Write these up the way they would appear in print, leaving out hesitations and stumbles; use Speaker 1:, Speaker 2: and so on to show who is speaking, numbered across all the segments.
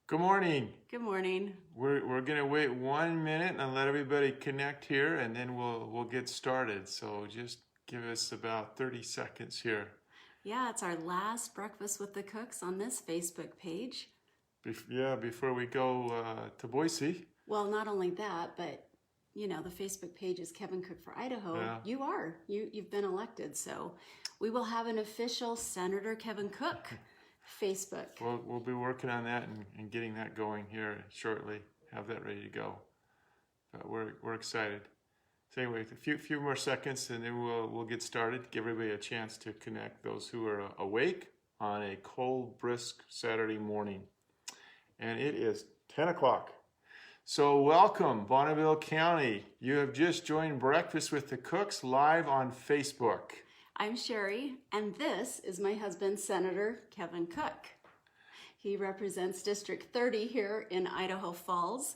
Speaker 1: Good morning.
Speaker 2: Good morning.
Speaker 1: We're gonna wait 1 minute and let everybody connect here, and then we'll get started. So just give us about 30 seconds here.
Speaker 2: Yeah, it's our last Breakfast with the Cooks on this Facebook page.
Speaker 1: Before we go to Boise.
Speaker 2: Well, not only that, but the Facebook page is Kevin Cook for Idaho.
Speaker 1: Yeah.
Speaker 2: You've been elected, so we will have an official Senator Kevin Cook Facebook.
Speaker 1: We'll be working on that and getting that going here shortly. Have that ready to go. But we're excited. So anyway, a few more seconds, and then we'll get started. Give everybody a chance to connect. Those who are awake on a cold, brisk Saturday morning, and it is 10 o'clock. So welcome, Bonneville County. You have just joined Breakfast with the Cooks live on Facebook.
Speaker 2: I'm Sherry, and this is my husband, Senator Kevin Cook. He represents District 30 here in Idaho Falls,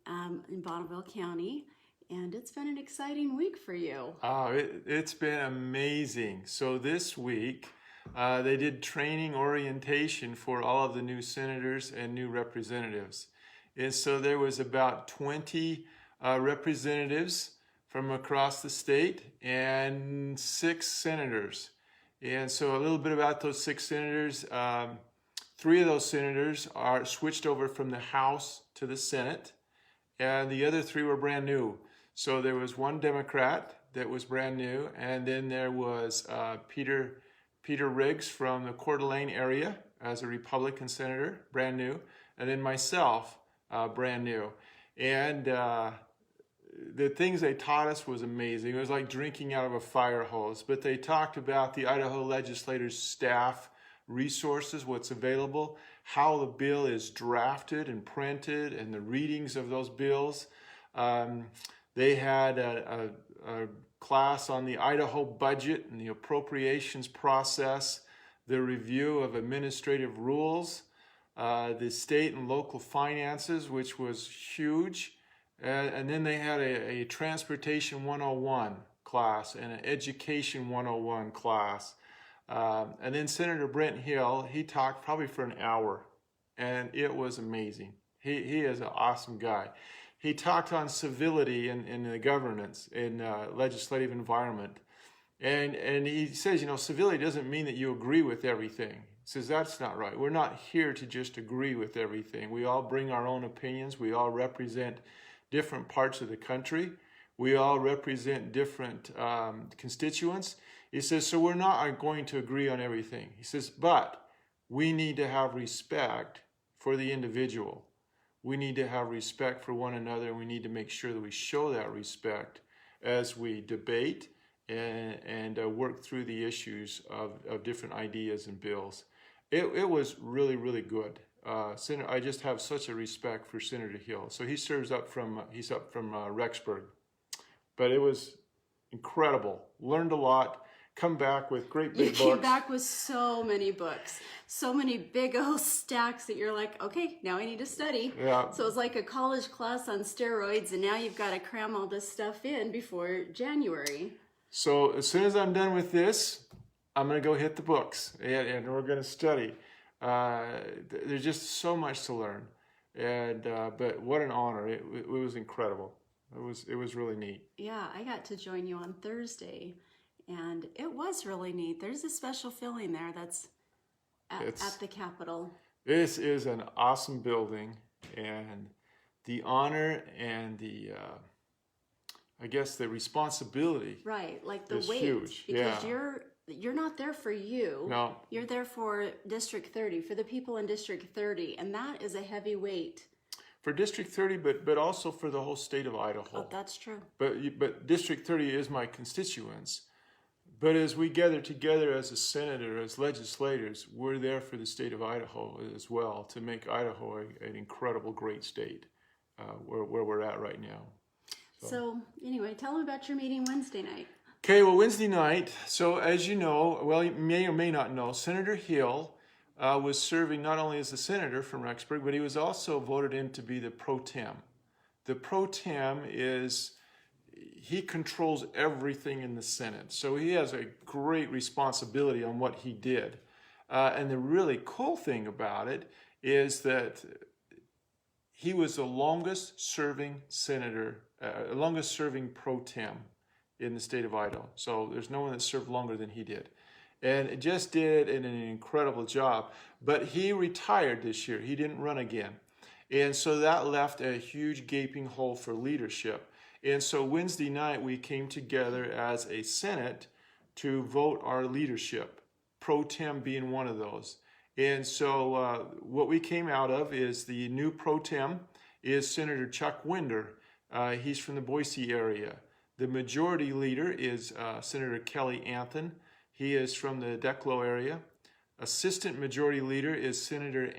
Speaker 2: in Bonneville County, and it's been an exciting week for you.
Speaker 1: Oh, it's been amazing. So this week, they did training orientation for all of the new senators and new representatives. And so there was about 20 representatives from across the state and 6 senators. And so a little bit about those 6 senators. 3 of those senators are switched over from the House to the Senate, and the other 3 were brand new. So there was one Democrat that was brand new, and then there was Peter Riggs from the Coeur d'Alene area as a Republican senator, brand new, and then myself, brand new. And the things they taught us was amazing. It was like drinking out of a fire hose. But they talked about the Idaho legislators' staff resources, what's available, how the bill is drafted and printed, and the readings of those bills. They had a class on the Idaho budget and the appropriations process, the review of administrative rules, the state and local finances, which was huge. And then they had a Transportation 101 class and an Education 101 class. And then Senator Brent Hill, he talked probably for an hour, and it was amazing. He is an awesome guy. He talked on civility in the governance, in legislative environment. And he says, civility doesn't mean that you agree with everything. He says, that's not right. We're not here to just agree with everything. We all bring our own opinions. We all represent different parts of the country. We all represent different constituents. He says, so we're not going to agree on everything. He says, but we need to have respect for the individual. We need to have respect for one another, and we need to make sure that we show that respect as we debate and work through the issues of different ideas and bills. It was really, really good. I just have such a respect for Senator Hill. So he's up from Rexburg. But it was incredible. Learned a lot. Come back with great big books.
Speaker 2: You came back with so many books, so many big old stacks that you're like, okay, now I need to study.
Speaker 1: Yeah.
Speaker 2: So it's like a college class on steroids, and now you've got to cram all this stuff in before January.
Speaker 1: So as soon as I'm done with this, I'm going to go hit the books, and we're going to study. There's just so much to learn, and but what an honor! It was incredible. It was really neat.
Speaker 2: Yeah, I got to join you on Thursday, and it was really neat. There's a special feeling there that's at the Capitol.
Speaker 1: This is an awesome building, and the honor and the I guess the responsibility.
Speaker 2: Right, like the weight,
Speaker 1: huge.
Speaker 2: because you're not there for you.
Speaker 1: No.
Speaker 2: You're there for District 30, for the people in District 30, and that is a heavy weight.
Speaker 1: For District 30, but also for the whole state of Idaho.
Speaker 2: Oh, that's true.
Speaker 1: But District 30 is my constituents. But as we gather together as a senator, as legislators, we're there for the state of Idaho as well, to make Idaho an incredible, great state where we're at right now.
Speaker 2: So anyway, tell them about your meeting Wednesday night.
Speaker 1: Okay, well, Wednesday night, so as you know, well, you may or may not know, Senator Hill was serving not only as a senator from Rexburg, but he was also voted in to be the pro tem. The pro tem is, he controls everything in the Senate. So he has a great responsibility on what he did. And the really cool thing about it is that he was the longest serving senator, longest serving pro tem in the state of Idaho. So there's no one that served longer than he did. And it just did an incredible job. But he retired this year. He didn't run again. And so that left a huge gaping hole for leadership. And so Wednesday night we came together as a Senate to vote our leadership, pro tem being one of those. And so what we came out of is the new pro tem is Senator Chuck Winder. He's from the Boise area. The majority leader is Senator Kelly Anthon. He is from the Declo area. Assistant majority leader is Senator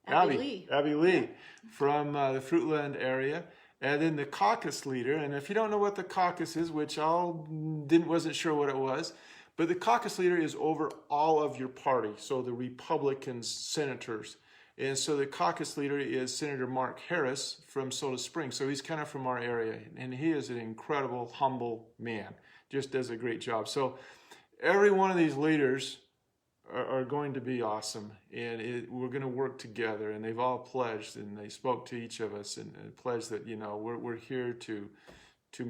Speaker 1: Abby Lee from the Fruitland area. And then the caucus leader, and if you don't know what the caucus is, which I wasn't sure what it was, but the caucus leader is over all of your party, so the Republican senators. And so the caucus leader is Senator Mark Harris from Soda Springs. So he's kind of from our area, and he is an incredible, humble man. Just does a great job. So every one of these leaders are going to be awesome, and we're going to work together. And they've all pledged, and they spoke to each of us and pledged that, you know, we're here to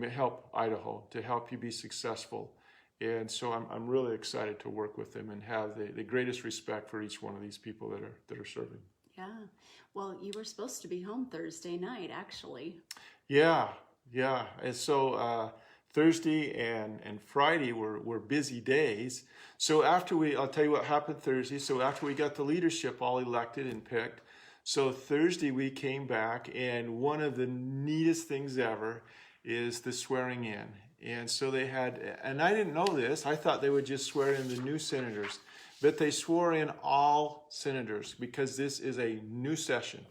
Speaker 1: help Idaho, to help you be successful. And so I'm really excited to work with them and have the greatest respect for each one of these people that are serving.
Speaker 2: Yeah. Well, you were supposed to be home Thursday night, actually.
Speaker 1: Yeah. And so Thursday and Friday were busy days. So I'll tell you what happened Thursday. So after we got the leadership all elected and picked, so Thursday we came back, and one of the neatest things ever is the swearing in. And so they had, and I didn't know this, I thought they would just swear in the new senators, but they swore in all senators because this is a new session.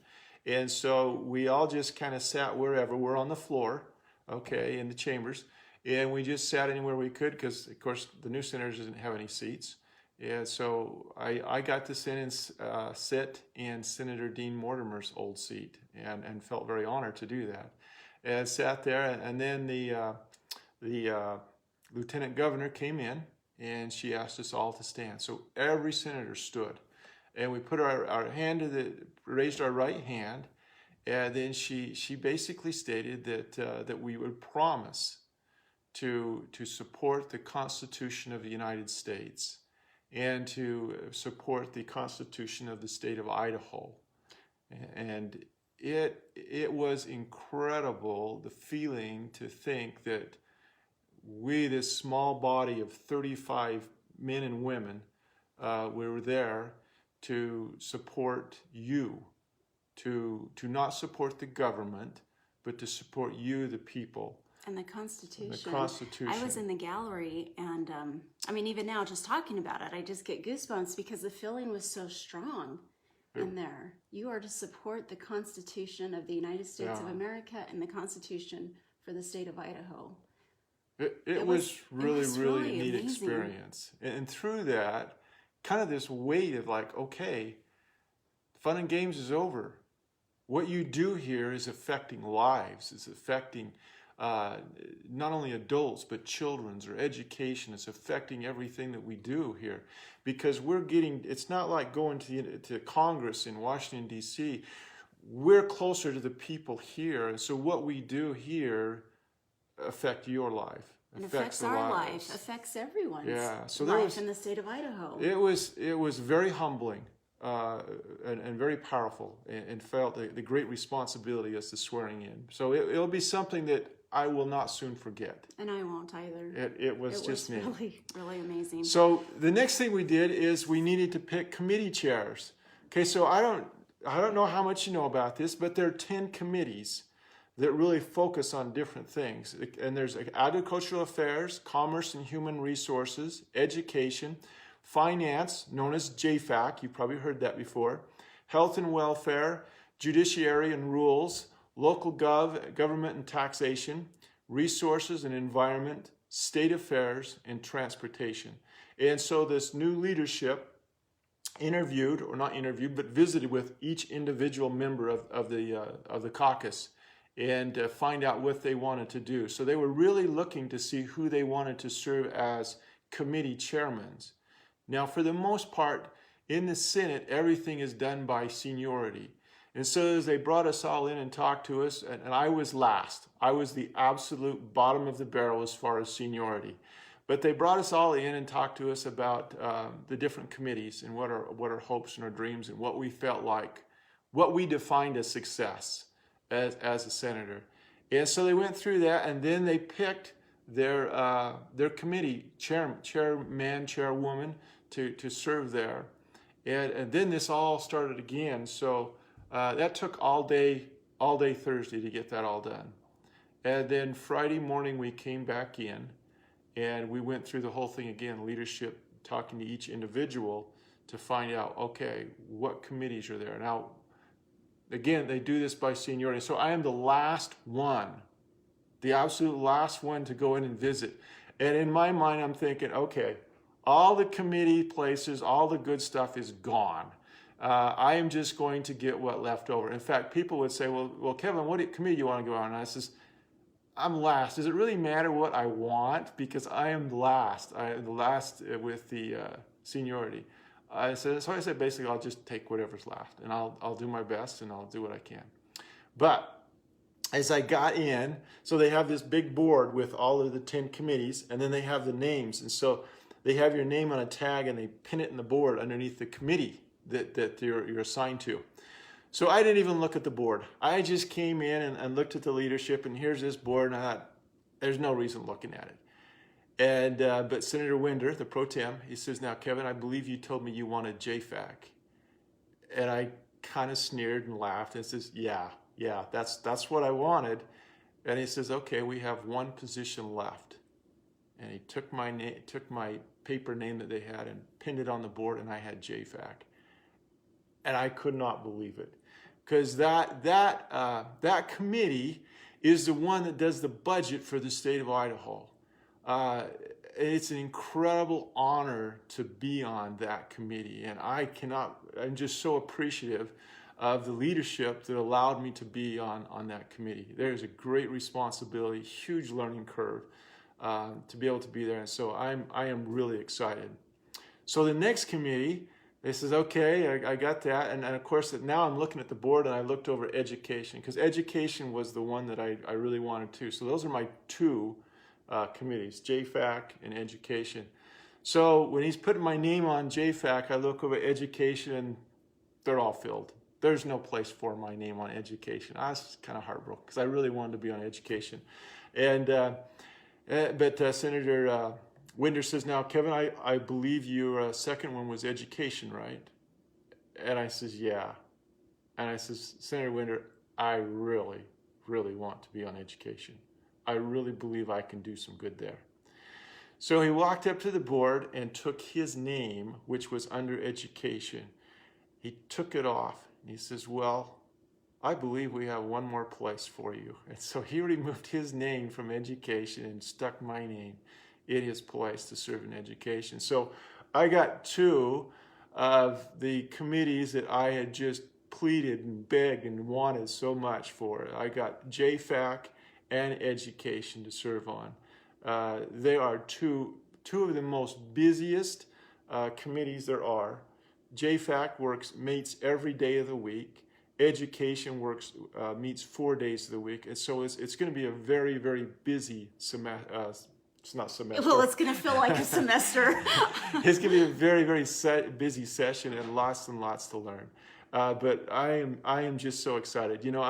Speaker 1: And so we all just kind of sat wherever. We're on the floor, okay, in the chambers, and we just sat anywhere we could because, of course, the new senators didn't have any seats. And so I got to sit in Senator Dean Mortimer's old seat and felt very honored to do that. And sat there, and then the lieutenant governor came in, and she asked us all to stand. So every senator stood, and we put our hand raised our right hand, and then she basically stated that we would promise to support the Constitution of the United States and to support the Constitution of the state of Idaho. And it was incredible, the feeling to think that we, this small body of 35 men and women, we were there to support you, to not support the government, but to support you, the people.
Speaker 2: And the Constitution.
Speaker 1: The Constitution.
Speaker 2: I was in the gallery, and I mean, even now, just talking about it, I just get goosebumps because the feeling was so strong in there. You are to support the Constitution of the United States of America and the Constitution for the state of Idaho.
Speaker 1: It was really a neat
Speaker 2: amazing
Speaker 1: experience. And through that, kind of this weight of like, okay, fun and games is over. What you do here is affecting lives. It's affecting not only adults, but children's or education. It's affecting everything that we do here. Because it's not like going to Congress in Washington, D.C. We're closer to the people here. And so what we do here affect your life.
Speaker 2: It affects our life, affects everyone's life in the state of Idaho.
Speaker 1: It was very humbling and very powerful, and felt the great responsibility as the swearing in. So it'll be something that I will not soon forget.
Speaker 2: And I won't either.
Speaker 1: It was just neat.
Speaker 2: Really amazing.
Speaker 1: So the next thing we did is we needed to pick committee chairs. Okay, so I don't know how much you know about this, but there are 10 committees that really focus on different things. And there's agricultural affairs, commerce and human resources, education, finance, known as JFAC, you've probably heard that before, health and welfare, judiciary and rules, local government and taxation, resources and environment, state affairs, and transportation. And so this new leadership visited with each individual member of the caucus and find out what they wanted to do. So they were really looking to see who they wanted to serve as committee chairmen. Now, for the most part, in the Senate, everything is done by seniority. And so as they brought us all in and talked to us, and I was last. I was the absolute bottom of the barrel as far as seniority. But they brought us all in and talked to us about the different committees and what our hopes and our dreams and what we felt like, what we defined as success as a senator. And so they went through that, and then they picked their committee chairman, chairwoman to serve there. And then this all started again. So that took all day Thursday to get that all done. And then Friday morning we came back in and we went through the whole thing again, leadership talking to each individual to find out, okay, what committees are there. Now, again, they do this by seniority. So I am the last one, the absolute last one to go in and visit. And in my mind, I'm thinking, okay, all the committee places, all the good stuff is gone. I am just going to get what left over. In fact, people would say, well, Kevin, what committee do you want to go on? And I says, I'm last. Does it really matter what I want? Because I am last. I am the last with the seniority. So I said, basically, I'll just take whatever's left, and I'll do my best, and I'll do what I can. But as I got in, so they have this big board with all of the 10 committees, and then they have the names. And so they have your name on a tag, and they pin it in the board underneath the committee that you're assigned to. So I didn't even look at the board. I just came in and looked at the leadership, and here's this board, and I thought, there's no reason looking at it. And but Senator Winder, the pro tem, he says, now, Kevin, I believe you told me you wanted JFAC. And I kind of sneered and laughed and says, yeah, that's what I wanted. And he says, okay, we have one position left. And he took my paper name that they had and pinned it on the board, and I had JFAC. And I could not believe it, because that committee is the one that does the budget for the state of Idaho. It's an incredible honor to be on that committee, and I'm just so appreciative of the leadership that allowed me to be on that committee. There's a great responsibility, huge learning curve to be able to be there, and so I am really excited. So the next committee, they says, okay, I got that. And of course, now I'm looking at the board, and I looked over education, because education was the one that I really wanted to. So those are my two committees, JFAC and education. So when he's putting my name on JFAC, I look over education, and they're all filled. There's no place for my name on education. I was kind of heartbroken, because I really wanted to be on education. And but Senator Winder says, now, Kevin, I believe your second one was education, right? And I says, yeah. And I says, Senator Winder, I really, really want to be on education. I really believe I can do some good there. So he walked up to the board and took his name, which was under education. He took it off, and he says, well, I believe we have one more place for you. And so he removed his name from education and stuck my name in his place to serve in education. So I got two of the committees that I had just pleaded and begged and wanted so much for. I got JFAC and education to serve on. They are two of the most busiest committees there are. JFAC meets every day of the week. Education meets 4 days of the week. And so it's going to be a very, very busy semester. It's not semester.
Speaker 2: Well, it's going to feel like a semester.
Speaker 1: It's going to be a very, very busy session and lots to learn. But I am just so excited. You know,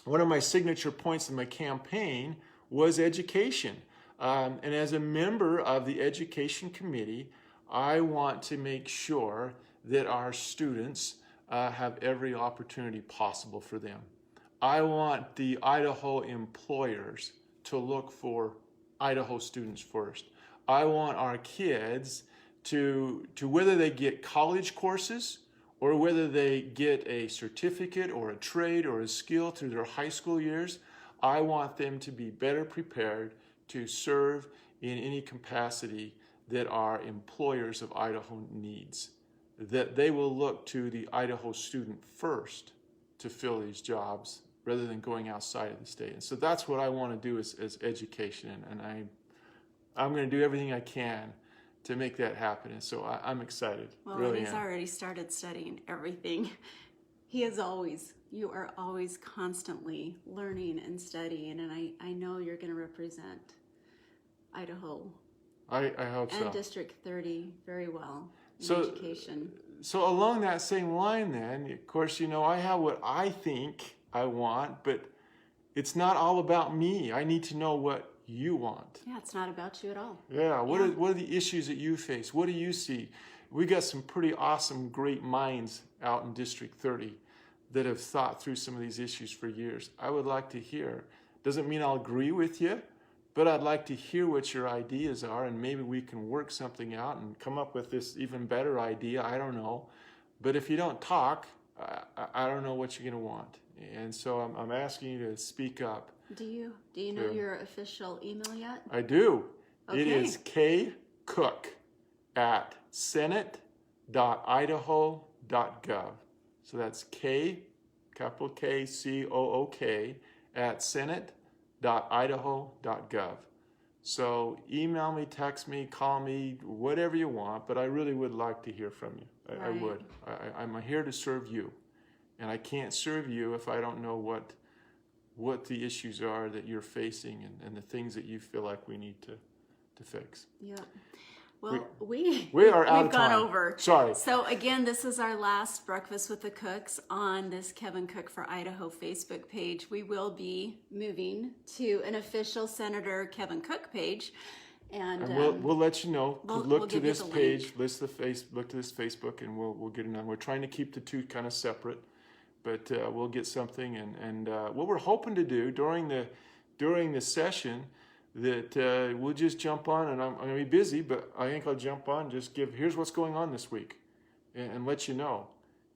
Speaker 1: one of my signature points in my campaign was education. And as a member of the education committee, I want to make sure that our students have every opportunity possible for them. I want the Idaho employers to look for Idaho students first. I want our kids to whether they get college courses or whether they get a certificate or a trade or a skill through their high school years, I want them to be better prepared to serve in any capacity that our employers of Idaho needs. That they will look to the Idaho student first to fill these jobs rather than going outside of the state. And so that's what I want to do as education. And I'm going to do everything I can to make that happen. And so I'm excited.
Speaker 2: Well,
Speaker 1: really
Speaker 2: and he's
Speaker 1: am.
Speaker 2: already started studying everything. You are always constantly learning and studying, and I know you're going to represent Idaho
Speaker 1: I hope
Speaker 2: and
Speaker 1: so.
Speaker 2: District 30 very well in
Speaker 1: So-
Speaker 2: education.
Speaker 1: So along that same line then, of course, I have what I think I want, but it's not all about me. I need to know what you want.
Speaker 2: Yeah, it's not about you at all.
Speaker 1: Yeah, what
Speaker 2: Yeah.
Speaker 1: are the issues that you face? What do you see? We got some pretty awesome, great minds out in District 30 that have thought through some of these issues for years. I would like to hear. Doesn't mean I'll agree with you, but I'd like to hear what your ideas are, and maybe we can work something out and come up with this even better idea. I don't know. But if you don't talk, I don't know what you're going to want. And so I'm asking you to speak up.
Speaker 2: Do you know
Speaker 1: Sure.
Speaker 2: your official email yet?
Speaker 1: I do. It
Speaker 2: Okay.
Speaker 1: is kcook@senate.idaho.gov. So that's capital K, COOK, @senate.idaho.gov. So email me, text me, call me, whatever you want, but I really would like to hear from you. I
Speaker 2: Right.
Speaker 1: would. I'm here to serve you. And I can't serve you if I don't know what the issues are that you're facing and the things that you feel like we need to fix.
Speaker 2: Yep. Well, we
Speaker 1: are out
Speaker 2: we've
Speaker 1: of
Speaker 2: gone
Speaker 1: time.
Speaker 2: over.
Speaker 1: Sorry.
Speaker 2: So again, this is our last Breakfast with the Cooks on this Kevin Cook for Idaho Facebook page. We will be moving to an official Senator Kevin Cook page, and
Speaker 1: we'll let you know.
Speaker 2: we'll
Speaker 1: Look to
Speaker 2: give you
Speaker 1: this
Speaker 2: the link.
Speaker 1: page, look to this Facebook, and we'll get it on. We're trying to keep the two kind of separate, but we'll get something. And what we're hoping to do during the session, that we'll just jump on, and I'm going to be busy, but I think I'll jump on, just here's what's going on this week, and let you know,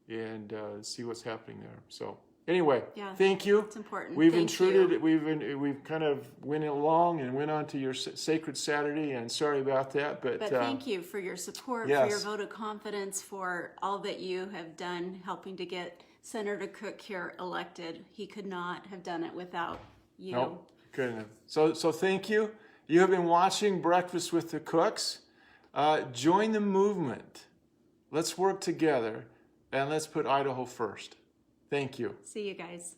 Speaker 1: and see what's happening there. So anyway,
Speaker 2: Yeah,
Speaker 1: thank you.
Speaker 2: it's important.
Speaker 1: We've
Speaker 2: Thank
Speaker 1: intruded.
Speaker 2: you.
Speaker 1: We've kind of went along and went on to your sacred Saturday, and sorry about that, but
Speaker 2: thank you for your support, for
Speaker 1: yes.
Speaker 2: your vote of confidence, for all that you have done helping to get Senator Cook here elected. He could not have done it without you.
Speaker 1: Nope, couldn't have. So thank you. You have been watching Breakfast with the Cooks. Join the movement. Let's work together, and let's put Idaho first. Thank you.
Speaker 2: See you guys.